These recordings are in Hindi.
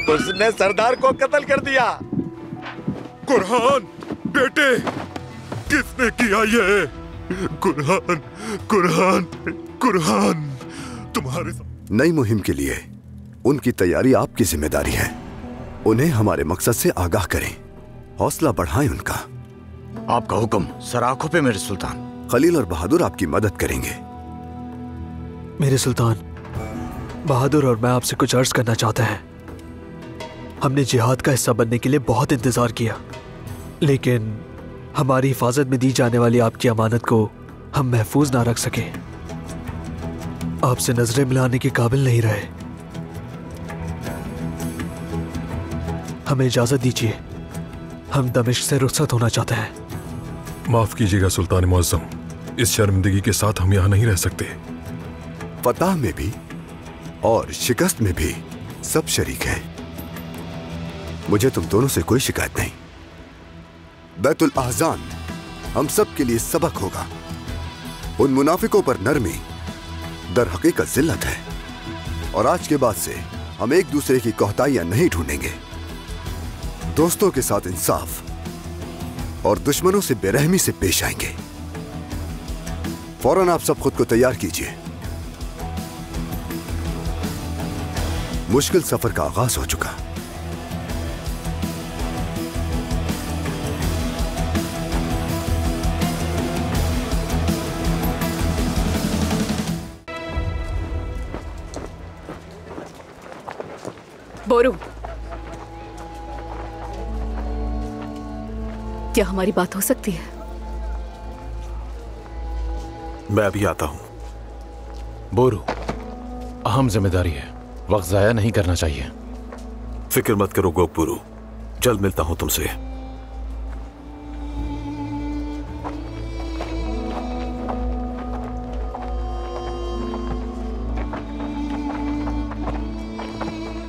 उसने सरदार को कत्ल कर दिया। कुरहान बेटे, किसने किया ये? कुरहान, कुरहान, कुरहान, तुम्हारे नई मुहिम के लिए उनकी तैयारी आपकी जिम्मेदारी है। उन्हें हमारे मकसद से आगाह करें, हौसला बढ़ाएं उनका। आपका हुक्म सर आंखों पे मेरे सुल्तान। खलील और बहादुर आपकी मदद करेंगे। मेरे सुल्तान, बहादुर और मैं आपसे कुछ अर्ज करना चाहते हैं। हमने जिहाद का हिस्सा बनने के लिए बहुत इंतजार किया, लेकिन हमारी हिफाजत में दी जाने वाली आपकी अमानत को हम महफूज ना रख सके। आपसे नजरें मिलाने के काबिल नहीं रहे। हमें इजाजत दीजिए, हम दमिश्क से रुखसत होना चाहते हैं। माफ कीजिएगा सुल्तान मुअज्जम, इस शर्मिंदगी के साथ हम यहाँ नहीं रह सकते। फतह में भी और शिकस्त में भी सब शरीक हैं। मुझे तुम दोनों से कोई शिकायत नहीं। बैतुल अहज़ान हम सब के लिए सबक होगा। उन मुनाफिकों पर नरमी दर हकीकत जिल्लत है, और आज के बाद से हम एक दूसरे की कोताहियां नहीं ढूंढेंगे। दोस्तों के साथ इंसाफ और दुश्मनों से बेरहमी से पेश आएंगे। फौरन आप सब खुद को तैयार कीजिए। मुश्किल सफर का आगाज हो चुका। बोरू, क्या हमारी बात हो सकती है? मैं अभी आता हूं। बोरू, अहम जिम्मेदारी है, वक्त जाया नहीं करना चाहिए। फिक्र मत करो गोकपुरु, जल्द मिलता हूं तुमसे।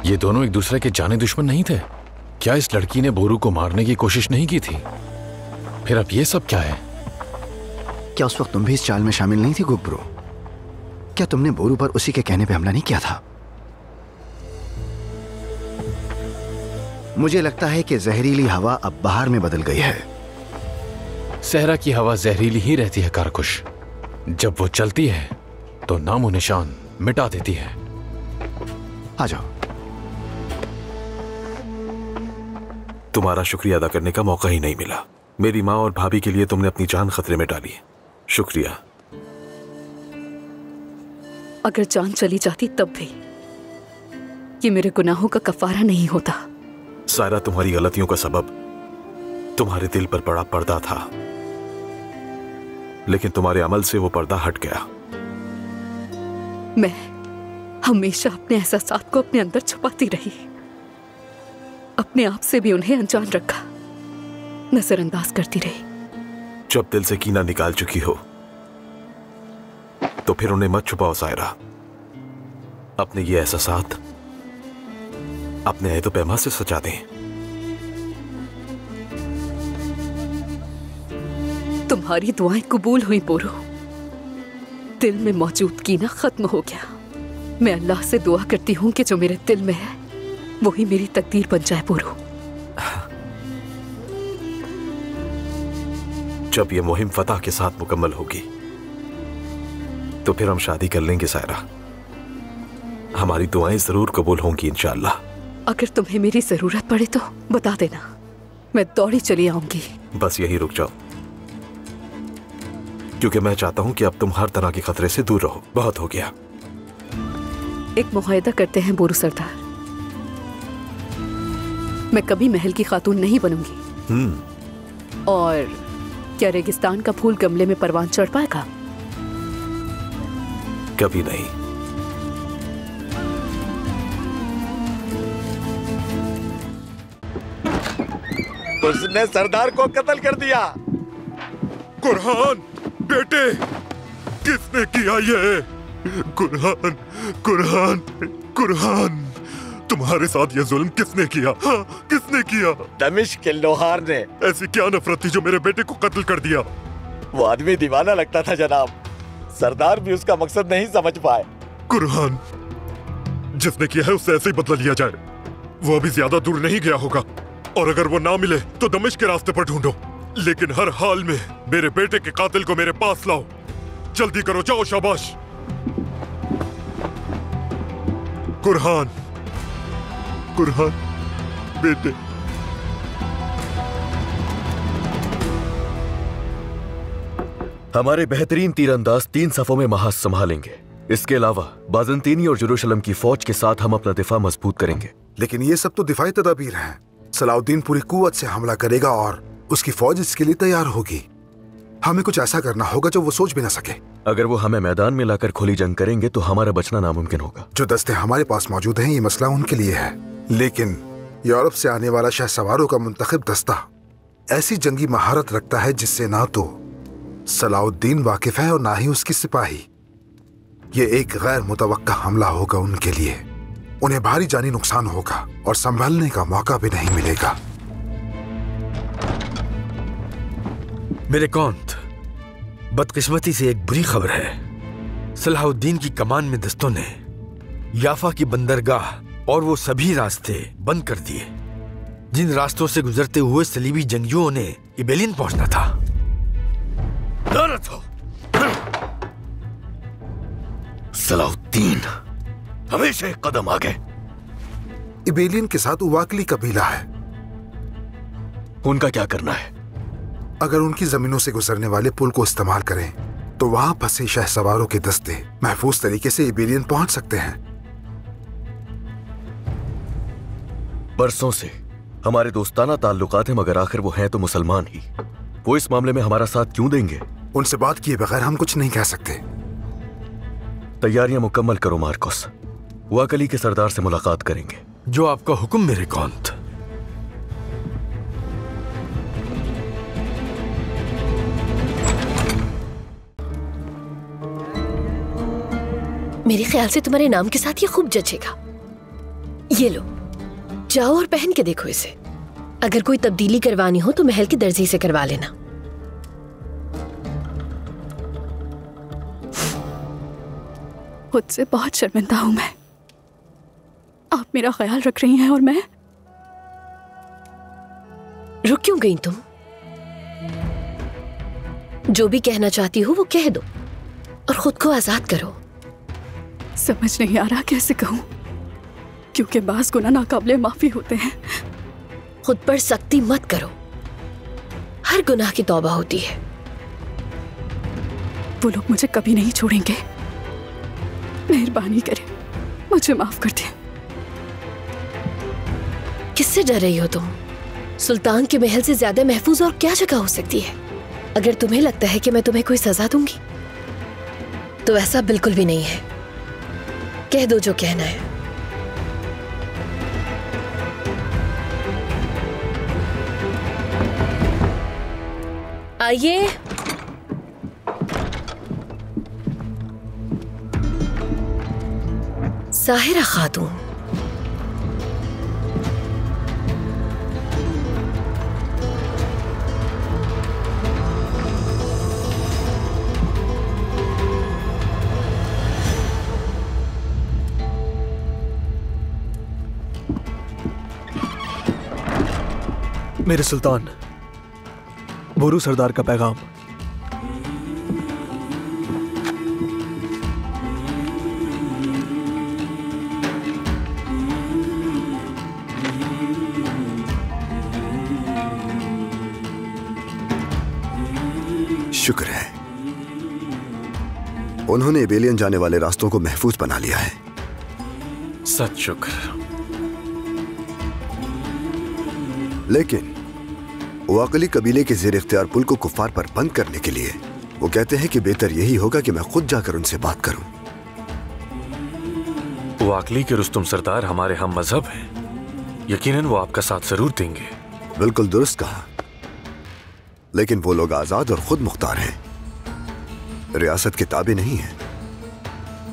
ये दोनों एक दूसरे के जाने दुश्मन नहीं थे? क्या इस लड़की ने बोरू को मारने की कोशिश नहीं की थी? फिर अब ये सब क्या है? क्या उस वक्त तुम भी इस चाल में शामिल नहीं थी गोकपुरु? क्या तुमने बोरू पर उसी के कहने पे हमला नहीं किया था? मुझे लगता है कि जहरीली हवा अब बाहर में बदल गई है। सहरा की हवा जहरीली ही रहती है कारकुश। जब वो चलती है तो नामो निशान मिटा देती है। आ जाओ। तुम्हारा शुक्रिया अदा करने का मौका ही नहीं मिला। मेरी माँ और भाभी के लिए तुमने अपनी जान खतरे में डाली। शुक्रिया। अगर जान चली जाती तब भी ये मेरे गुनाहों का कफारा नहीं होता। सारा तुम्हारी गलतियों का सबब तुम्हारे दिल पर पड़ा पर्दा था, लेकिन तुम्हारे अमल से वो पर्दा हट गया। मैं हमेशा अपने एहसासात को अपने अंदर छुपाती रही, अपने आप से भी उन्हें अनजान रखा, नजरअंदाज करती रही। जब दिल से कीना निकाल चुकी हो तो फिर उन्हें मत छुपाओ सायरा। अपने ये एहसासात अपने अहद पैमा से सजा दें। तुम्हारी दुआएं कबूल हुई बोरू। दिल में मौजूद कीना खत्म हो गया। मैं अल्लाह से दुआ करती हूँ कि जो मेरे दिल में है वही मेरी तकदीर बन जाए बोरू। जब ये मुहिम फतह के साथ मुकम्मल होगी तो फिर हम शादी कर लेंगे सायरा। हमारी दुआएं जरूर कबूल होंगी इंशाअल्लाह। अगर तुम्हें मेरी जरूरत पड़े तो बता देना, मैं दौड़ी चली आऊंगी। बस यही रुक जाओ, क्योंकि मैं चाहता हूं कि अब तुम हर तरह के खतरे से दूर रहो। बहुत हो गया। एक मुआहदा करते हैं बोरू सरदार, मैं कभी महल की खातून नहीं बनूंगी। और क्या रेगिस्तान का फूल गमले में परवान चढ़ पाएगा? कभी नहीं। उसने सरदार को कत्ल कर दिया। कुरहान बेटे, किसने किया ये? कुरहान, कुरहान, कुरहान, तुम्हारे साथ ये जुल्म किसने किया? हाँ, किसने किया? दमिश्क के लोहार ने। ऐसी क्या नफरत थी जो मेरे बेटे को कत्ल कर दिया? वो आदमी दीवाना लगता था जनाब, सरदार भी उसका मकसद नहीं समझ पाए। कुरहान, जिसने किया है उससे ऐसे ही बदला लिया जाए। वो अभी ज्यादा दूर नहीं गया होगा, और अगर वो ना मिले तो दमिश्क के रास्ते पर ढूंढो, लेकिन हर हाल में मेरे बेटे के कातिल को मेरे पास लाओ। जल्दी करो, जाओ। शाबाश। कुरहान, कुरहान बेटे। हमारे बेहतरीन तीरंदाज 3 सफों में महाज संभालेंगे। इसके अलावा बाज़ंतीनी और जेरूशलम की फौज के साथ हम अपना दिफा मजबूत करेंगे। लेकिन ये सब तो दिफाई तदाबीर हैं। सलाउद्दीन पूरी कुव्वत से हमला करेगा और उसकी फौज इसके लिए तैयार होगी। हमें कुछ ऐसा करना होगा जो वो सोच भी ना सके। अगर वो हमें मैदान में लाकर खुली जंग करेंगे तो हमारा बचना नामुमकिन होगा। जो दस्ते हमारे पास मौजूद हैं, ये मसला उनके लिए है, लेकिन यूरोप से आने वाला शहसवारों का मुंतखब दस्ता ऐसी जंगी महारत रखता है जिससे ना तो सलाउद्दीन वाकिफ है और ना ही उसकी सिपाही। ये एक गैर मुतवक्का हमला होगा उनके लिए। उन्हें भारी जानी नुकसान होगा और संभलने का मौका भी नहीं मिलेगा। मेरे कौंत, बदकिस्मती से एक बुरी खबर है। सलाहुद्दीन की कमान में दस्तों ने याफा की बंदरगाह और वो सभी रास्ते बंद कर दिए जिन रास्तों से गुजरते हुए सलीबी जंगियों ने इबेलिन पहुंचना था। लानत हो! सलाहुद्दीन हमेशा एक कदम आगे। इबेलियन के साथ उवाकली कबीला है। उनका क्या करना है? अगर उनकी जमीनों से गुजरने वाले पुल को इस्तेमाल करें तो वहां फंसे शहसवारों के दस्ते महफूज तरीके से इबेलियन पहुंच सकते हैं। बरसों से हमारे दोस्ताना ताल्लुकात हैं, मगर आखिर वो हैं तो मुसलमान ही। वो इस मामले में हमारा साथ क्यों देंगे? उनसे बात किए बगैर हम कुछ नहीं कह सकते। तैयारियां मुकम्मल करो मार्कोस। वाकली के सरदार से मुलाकात करेंगे। जो आपका हुक्म मेरे कौंत। मेरे ख्याल से तुम्हारे नाम के साथ ये खूब जचेगा। ये लो, जाओ और पहन के देखो इसे। अगर कोई तब्दीली करवानी हो तो महल की दर्जी से करवा लेना। खुद से बहुत शर्मिंदा हूं मैं। आप मेरा ख्याल रख रही हैं और मैं रुक क्यों गई तुम? जो भी कहना चाहती हो वो कह दो और खुद को आजाद करो। समझ नहीं आ रहा कैसे कहूं, क्योंकि बाज़ गुनाह नाकाबिले माफी होते हैं। खुद पर सख्ती मत करो, हर गुनाह की तौबा होती है। वो लोग मुझे कभी नहीं छोड़ेंगे। मेहरबानी करें, मुझे माफ कर दें। किससे डर रही हो तुम? सुल्तान के महल से ज्यादा महफूज और क्या जगह हो सकती है? अगर तुम्हें लगता है कि मैं तुम्हें कोई सजा दूंगी तो ऐसा बिल्कुल भी नहीं है। कह दो जो कहना है। आइए। साहिरा खातून। मेरे सुल्तान, बोरू सरदार का पैगाम। शुक्र है, उन्होंने इबेलियन जाने वाले रास्तों को महफूज बना लिया है। सच शुक्र। लेकिन वाकली कबीले के ज़ेर इख्तियार पुल को कुफ्फार पर बंद करने के लिए वो कहते हैं कि बेहतर यही होगा कि मैं खुद जाकर उनसे बात करूं। वाकली के रुस्तुम सरदार हमारे हम मजहब हैं। यकीनन वो आपका साथ जरूर देंगे। बिल्कुल दुरुस्त कहा, लेकिन वो लोग आजाद और खुद मुख्तार हैं, रियासत के ताबे नहीं हैं।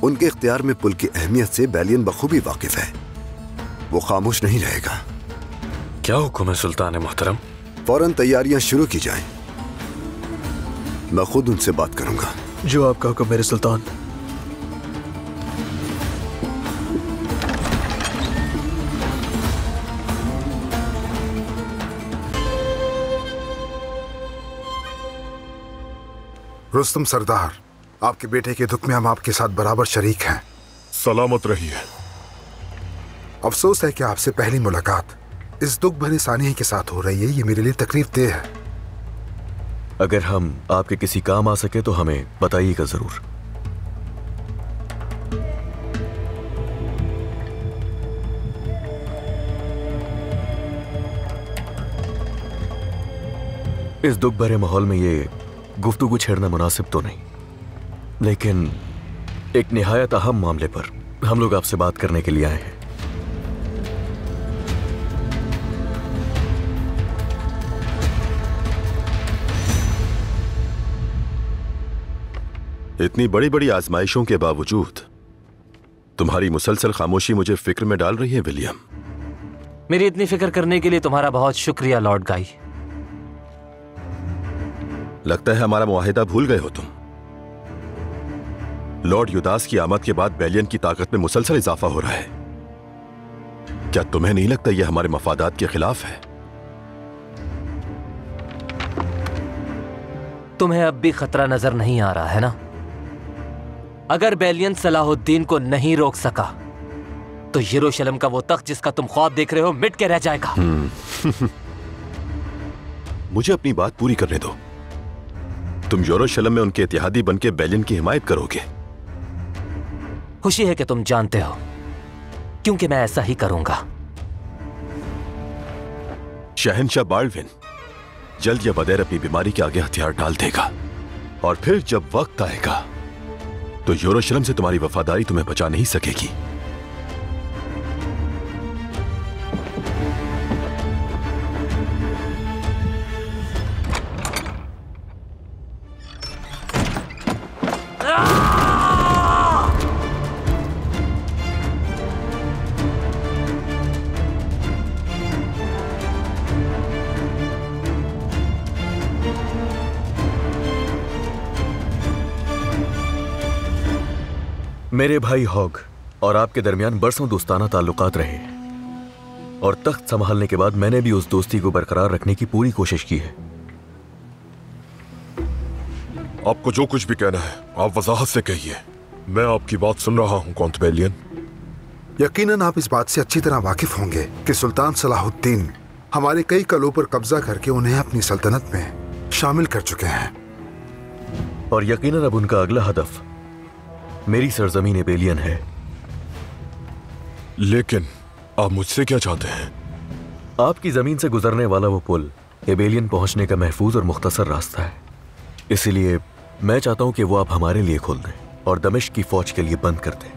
उनके इख्तियार में पुल की अहमियत से बैलियन बखूबी वाकिफ है। वो खामोश नहीं रहेगा। क्या हुक्म है सुल्तान मोहतरम? फौरन तैयारियां शुरू की जाएं। मैं खुद उनसे बात करूंगा। जो आपका हुक्म मेरे सुल्तान। रुस्तम सरदार, आपके बेटे के दुख में हम आपके साथ बराबर शरीक हैं। सलामत रहिए। अफसोस है कि आपसे पहली मुलाकात इस दुख भरे सानिया के साथ हो रही है। ये मेरे लिए तकलीफ देह है। अगर हम आपके किसी काम आ सके तो हमें बताइएगा जरूर। इस दुख भरे माहौल में ये गुफ्तगू छेड़ना मुनासिब तो नहीं, लेकिन एक निहायत अहम मामले पर हम लोग आपसे बात करने के लिए आए हैं। इतनी बड़ी बड़ी आजमाइशों के बावजूद तुम्हारी मुसलसल खामोशी मुझे फिक्र में डाल रही है विलियम। मेरी इतनी फिक्र करने के लिए तुम्हारा बहुत शुक्रिया लॉर्ड गाई। लगता है हमारा मुआहिदा भूल गए हो तुम। लॉर्ड युदास की आमद के बाद बेलियन की ताकत में मुसलसल इजाफा हो रहा है। क्या तुम्हें नहीं लगता यह हमारे मफादात के खिलाफ है? तुम्हें अब भी खतरा नजर नहीं आ रहा है ना? अगर बेलियन सलाहुद्दीन को नहीं रोक सका तो यरूशलेम का वो तख्त जिसका तुम ख्वाब देख रहे हो मिट के रह जाएगा। मुझे अपनी बात पूरी करने दो। तुम यरूशलेम में उनके इत्तेहादी बनके बेलियन की हिमायत करोगे? खुशी है कि तुम जानते हो, क्योंकि मैं ऐसा ही करूंगा। शहनशाह बाल्डविन जल्द या बदेर अपनी बीमारी के आगे हथियार डाल देगा, और फिर जब वक्त आएगा तो यरूशलेम से तुम्हारी वफादारी तुम्हें बचा नहीं सकेगी। मेरे भाई हॉग और आपके दरमियान बरसों दोस्ताना ताल्लुकात रहे हैं, और तख्त संभालने के बाद मैंने भी उस दोस्ती को बरकरार रखने की पूरी कोशिश की है। आपको जो कुछ भी कहना है आप वजाहत से कहिए। मैं आपकी बात सुन रहा हूं काउंट बेलियन। यकीनन आप इस बात से अच्छी तरह वाकिफ होंगे कि सुल्तान सलाहुद्दीन हमारे कई कलों पर कब्जा करके उन्हें अपनी सल्तनत में शामिल कर चुके हैं, और यकीनन अब उनका अगला हदफ मेरी सरजमीन बेलियन है। लेकिन आप मुझसे क्या चाहते हैं? आपकी जमीन से गुजरने वाला वो पुल एबेलियन पहुंचने का महफूज और मुख्तसर रास्ता है। इसीलिए मैं चाहता हूं कि वो आप हमारे लिए खोल दें और दमिश्क की फौज के लिए बंद कर दें।